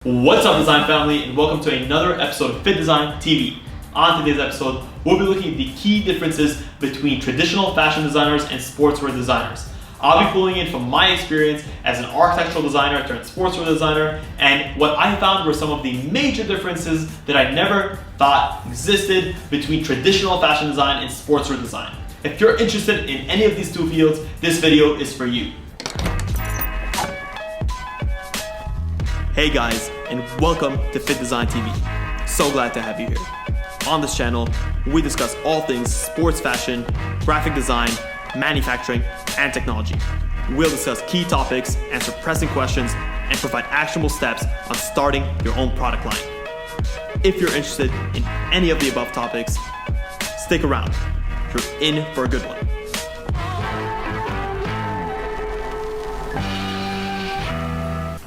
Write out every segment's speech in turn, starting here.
What's up, design family, and welcome to another episode of Fit Design TV. On today's episode, we'll be looking at the key differences between traditional fashion designers and sportswear designers. I'll be pulling in from my experience as an architectural designer turned sportswear designer, and what I found were some of the major differences that I never thought existed between traditional fashion design and sportswear design. If you're interested in any of these two fields, this video is for you. Hey guys, and welcome to Fit Design TV. So glad to have you here. On this channel, we discuss all things sports fashion, graphic design, manufacturing, and technology. We'll discuss key topics, answer pressing questions, and provide actionable steps on starting your own product line. If you're interested in any of the above topics, stick around. You're in for a good one.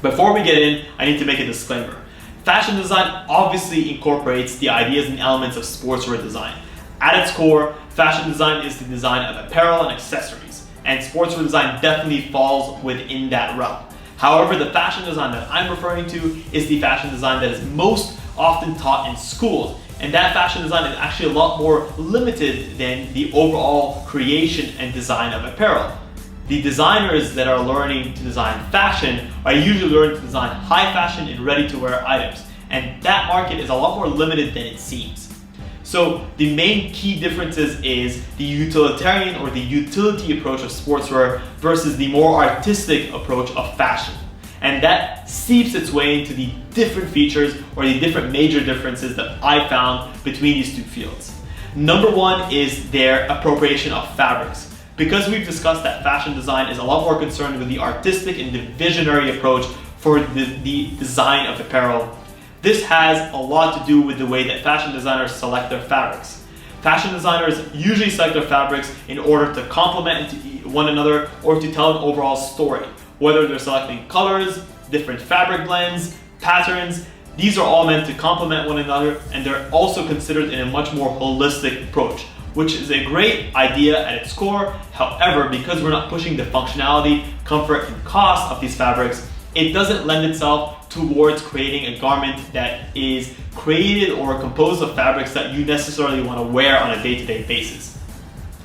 Before we get in, I need to make a disclaimer. Fashion design obviously incorporates the ideas and elements of sportswear design. At its core, fashion design is the design of apparel and accessories, and sportswear design definitely falls within that realm. However, the fashion design that I'm referring to is the fashion design that is most often taught in schools, and that fashion design is actually a lot more limited than the overall creation and design of apparel. The designers that are learning to design fashion are usually learning to design high fashion and ready-to-wear items, and that market is a lot more limited than it seems. So the main key differences is the utilitarian or the utility approach of sportswear versus the more artistic approach of fashion. And that seeps its way into the different features or the different major differences that I found between these two fields. Number one is their appropriation of fabrics. Because we've discussed that fashion design is a lot more concerned with the artistic and the visionary approach for the design of apparel, this has a lot to do with the way that fashion designers select their fabrics. Fashion designers usually select their fabrics in order to complement one another or to tell an overall story. Whether they're selecting colors, different fabric blends, patterns, these are all meant to complement one another, and they're also considered in a much more holistic approach, which is a great idea at its core. However, because we're not pushing the functionality, comfort, and cost of these fabrics, it doesn't lend itself towards creating a garment that is created or composed of fabrics that you necessarily want to wear on a day-to-day basis.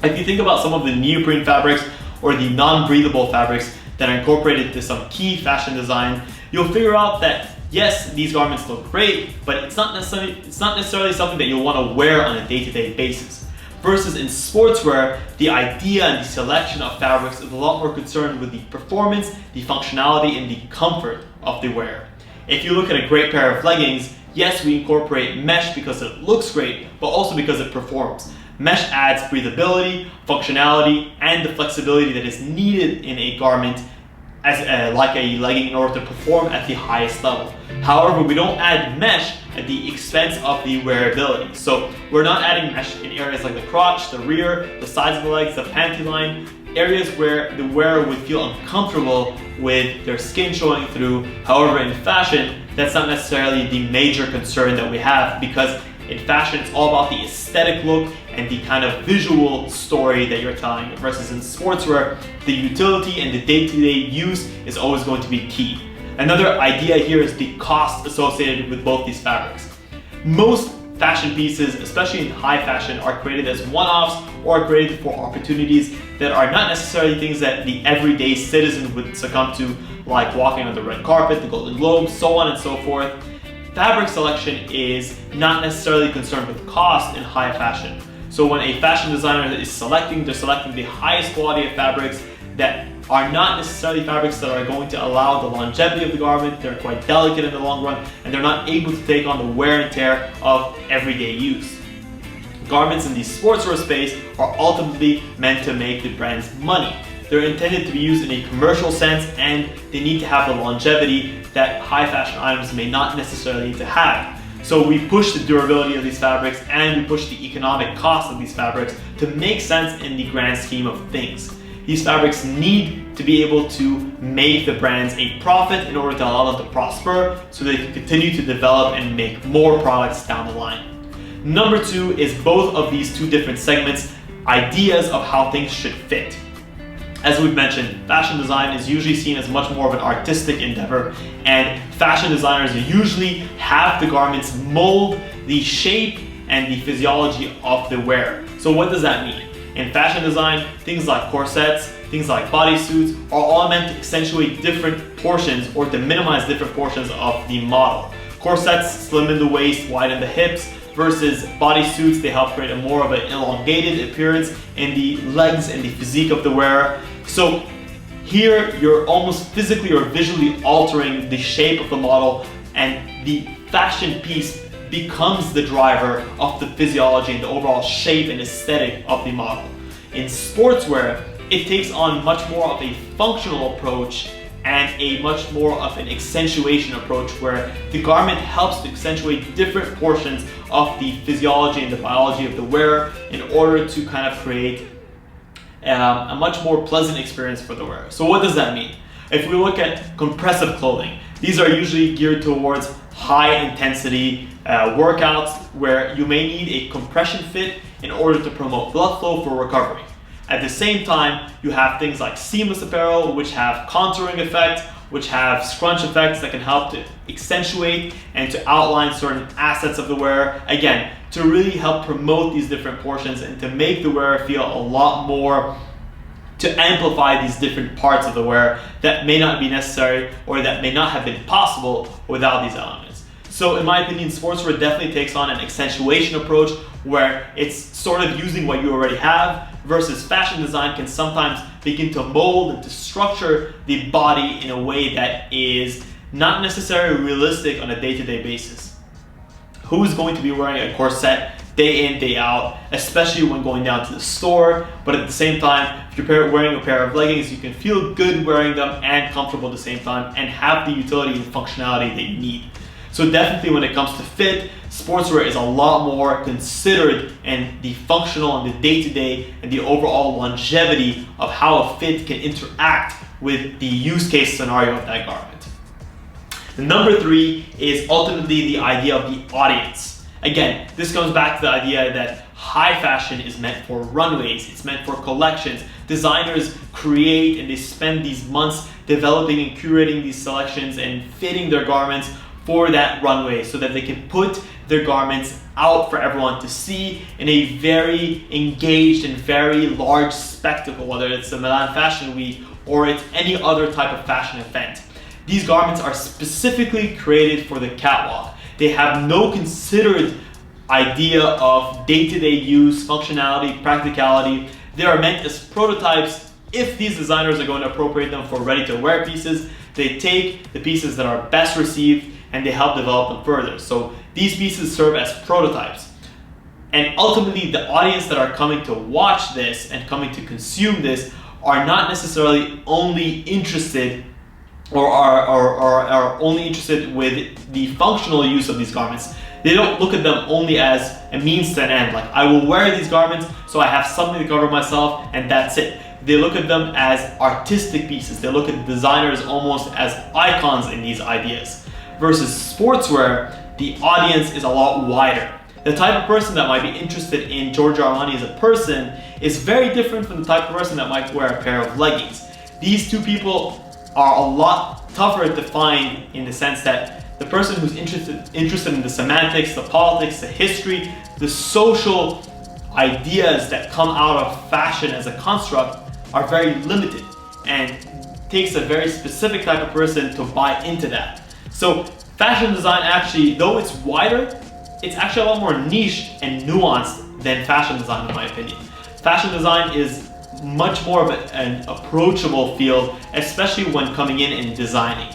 If you think about some of the neoprene fabrics or the non-breathable fabrics that are incorporated to some key fashion design, you'll figure out that yes, these garments look great, but it's not necessarily something that you'll want to wear on a day-to-day basis. Versus in sportswear, the idea and the selection of fabrics is a lot more concerned with the performance, the functionality, and the comfort of the wear. If you look at a great pair of leggings, yes, we incorporate mesh because it looks great, but also because it performs. Mesh adds breathability, functionality, and the flexibility that is needed in a garment as like a legging in order to perform at the highest level. However, we don't add mesh at the expense of the wearability. So we're not adding mesh in areas like the crotch, the rear, the sides of the legs, the panty line, areas where the wearer would feel uncomfortable with their skin showing through. However, in fashion, that's not necessarily the major concern that we have, because in fashion, it's all about the aesthetic look and the kind of visual story that you're telling, versus in sportswear, the utility and the day-to-day use is always going to be key. Another idea here is the cost associated with both these fabrics. Most fashion pieces, especially in high fashion, are created as one-offs or created for opportunities that are not necessarily things that the everyday citizen would succumb to, like walking on the red carpet, the Golden Globe, so on and so forth. Fabric selection is not necessarily concerned with cost in high fashion. So when a fashion designer is selecting, they're selecting the highest quality of fabrics that are not necessarily fabrics that are going to allow the longevity of the garment. They're quite delicate in the long run, and they're not able to take on the wear and tear of everyday use. Garments in the sportswear space are ultimately meant to make the brands money. They're intended to be used in a commercial sense, and they need to have the longevity that high fashion items may not necessarily need to have. So we push the durability of these fabrics and we push the economic cost of these fabrics to make sense in the grand scheme of things. These fabrics need to be able to make the brands a profit in order to allow them to prosper, so they can continue to develop and make more products down the line. Number two is both of these two different segments, ideas of how things should fit. As we've mentioned, fashion design is usually seen as much more of an artistic endeavor, and fashion designers usually have the garments mold the shape and the physiology of the wearer. So what does that mean? In fashion design, things like corsets, things like bodysuits are all meant to accentuate different portions or to minimize different portions of the model. Corsets slim the waist, widen the hips, versus bodysuits, they help create a more of an elongated appearance in the legs and the physique of the wearer. So here you're almost physically or visually altering the shape of the model, and the fashion piece becomes the driver of the physiology and the overall shape and aesthetic of the model. In sportswear, it takes on much more of a functional approach and a much more of an accentuation approach, where the garment helps to accentuate different portions of the physiology and the biology of the wearer in order to kind of create a much more pleasant experience for the wearer. So what does that mean? If we look at compressive clothing, these are usually geared towards high intensity workouts where you may need a compression fit in order to promote blood flow for recovery. At the same time, you have things like seamless apparel, which have contouring effects, which have scrunch effects that can help to accentuate and to outline certain assets of the wearer. Again, to really help promote these different portions and to make the wearer feel a lot more, to amplify these different parts of the wearer that may not be necessary or that may not have been possible without these elements. So in my opinion, sportswear definitely takes on an accentuation approach where it's sort of using what you already have, versus fashion design can sometimes begin to mold and to structure the body in a way that is not necessarily realistic on a day-to-day basis. Who is going to be wearing a corset day in, day out, especially when going down to the store? But at the same time, if you're wearing a pair of leggings, you can feel good wearing them and comfortable at the same time and have the utility and functionality that you need. So definitely when it comes to fit, sportswear is a lot more considered in the functional and the day-to-day and the overall longevity of how a fit can interact with the use case scenario of that garment. The number 3 is ultimately the idea of the audience. Again, this comes back to the idea that high fashion is meant for runways, it's meant for collections. Designers create and they spend these months developing and curating these selections and fitting their garments for that runway so that they can put their garments out for everyone to see in a very engaged and very large spectacle, whether it's the Milan Fashion Week or it's any other type of fashion event. These garments are specifically created for the catwalk. They have no considered idea of day-to-day use, functionality, practicality. They are meant as prototypes. If these designers are going to appropriate them for ready-to-wear pieces, they take the pieces that are best received and they help develop them further. So these pieces serve as prototypes. And ultimately, the audience that are coming to watch this and coming to consume this are not necessarily only interested or are only interested with the functional use of these garments. They don't look at them only as a means to an end, like I will wear these garments so I have something to cover myself and that's it. They look at them as artistic pieces. They look at designers almost as icons in these ideas. Versus sportswear, the audience is a lot wider. The type of person that might be interested in Giorgio Armani as a person is very different from the type of person that might wear a pair of leggings. These two people are a lot tougher to find in the sense that the person who's interested in the semantics, the politics, the history, the social ideas that come out of fashion as a construct are very limited, and takes a very specific type of person to buy into that. So fashion design actually, though it's wider, it's actually a lot more niche and nuanced than fashion design in my opinion. Fashion design is much more of an approachable field, especially when coming in and designing.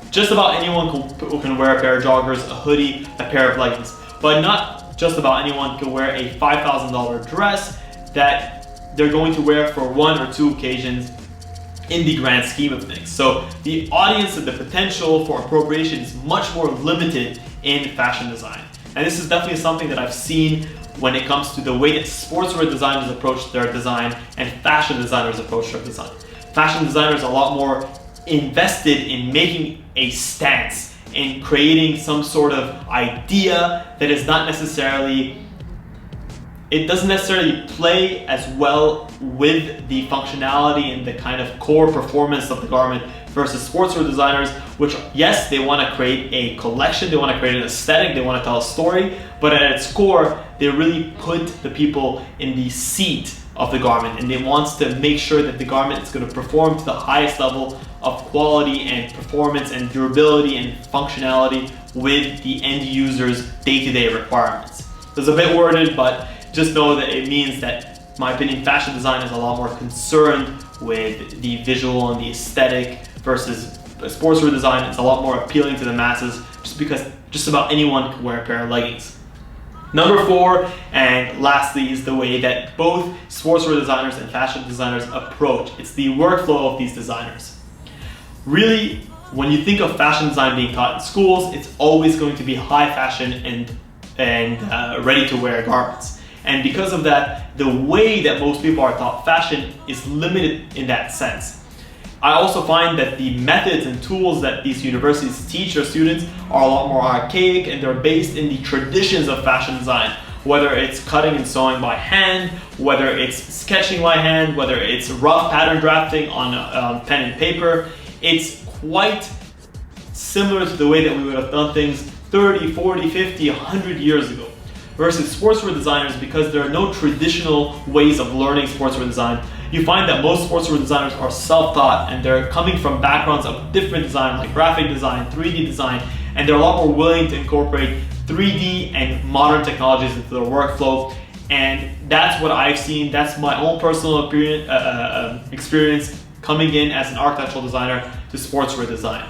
Just about anyone who can wear a pair of joggers, a hoodie, a pair of leggings, but not just about anyone can wear a $5,000 dress that they're going to wear for 1 or 2 occasions in the grand scheme of things. So the audience and the potential for appropriation is much more limited in fashion design. And this is definitely something that I've seen when it comes to the way that sportswear designers approach their design and fashion designers approach their design. Fashion designers are a lot more invested in making a stance, in creating some sort of idea that is not necessarily, it doesn't necessarily play as well with the functionality and the kind of core performance of the garment versus sportswear designers, which, yes, they want to create a collection, they want to create an aesthetic, they want to tell a story, but at its core, they really put the people in the seat of the garment, and they want to make sure that the garment is going to perform to the highest level of quality and performance and durability and functionality with the end user's day-to-day requirements. It's a bit worded, but just know that it means that, in my opinion, fashion design is a lot more concerned with the visual and the aesthetic versus sportswear design. It's a lot more appealing to the masses just because just about anyone can wear a pair of leggings. Number 4, and lastly, is the way that both sportswear designers and fashion designers approach. It's the workflow of these designers. Really, when you think of fashion design being taught in schools, it's always going to be high fashion and ready-to-wear garments. And because of that, the way that most people are taught fashion is limited in that sense. I also find that the methods and tools that these universities teach their students are a lot more archaic, and they're based in the traditions of fashion design. Whether it's cutting and sewing by hand, whether it's sketching by hand, whether it's rough pattern drafting on pen and paper, it's quite similar to the way that we would have done things 30, 40, 50, 100 years ago. Versus sportswear designers, because there are no traditional ways of learning sportswear design, you find that most sportswear designers are self-taught, and they're coming from backgrounds of different design, like graphic design, 3D design, and they're a lot more willing to incorporate 3D and modern technologies into their workflow. And that's what I've seen. That's my own personal experience coming in as an architectural designer to sportswear design.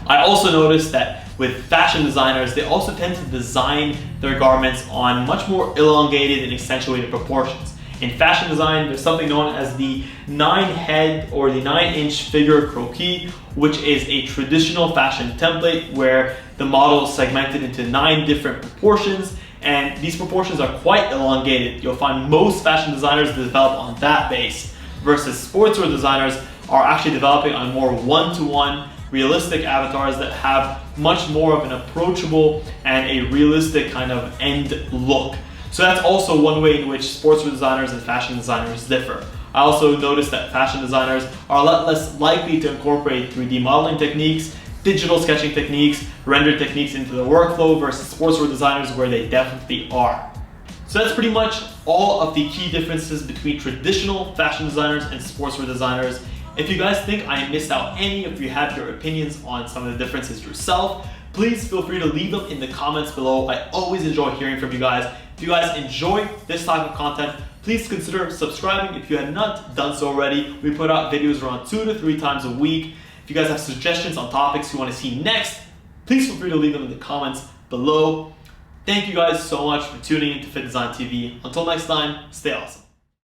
I also noticed that with fashion designers, they also tend to design their garments on much more elongated and accentuated proportions. In fashion design, there's something known as the 9-head or the 9-inch figure croquis, which is a traditional fashion template where the model is segmented into 9 different proportions, and these proportions are quite elongated. You'll find most fashion designers develop on that base, versus sportswear designers are actually developing on more one-to-one realistic avatars that have much more of an approachable and a realistic kind of end look. So that's also one way in which sportswear designers and fashion designers differ. I also noticed that fashion designers are a lot less likely to incorporate 3D modeling techniques, digital sketching techniques, render techniques into the workflow versus sportswear designers, where they definitely are. So that's pretty much all of the key differences between traditional fashion designers and sportswear designers. If you guys think I missed out any, if you have your opinions on some of the differences yourself, please feel free to leave them in the comments below. I always enjoy hearing from you guys. If you guys enjoy this type of content, please consider subscribing if you had not done so already. We put out videos around 2 to 3 times a week. If you guys have suggestions on topics you want to see next, please feel free to leave them in the comments below. Thank you guys so much for tuning into Fit Design TV. Until next time, stay awesome.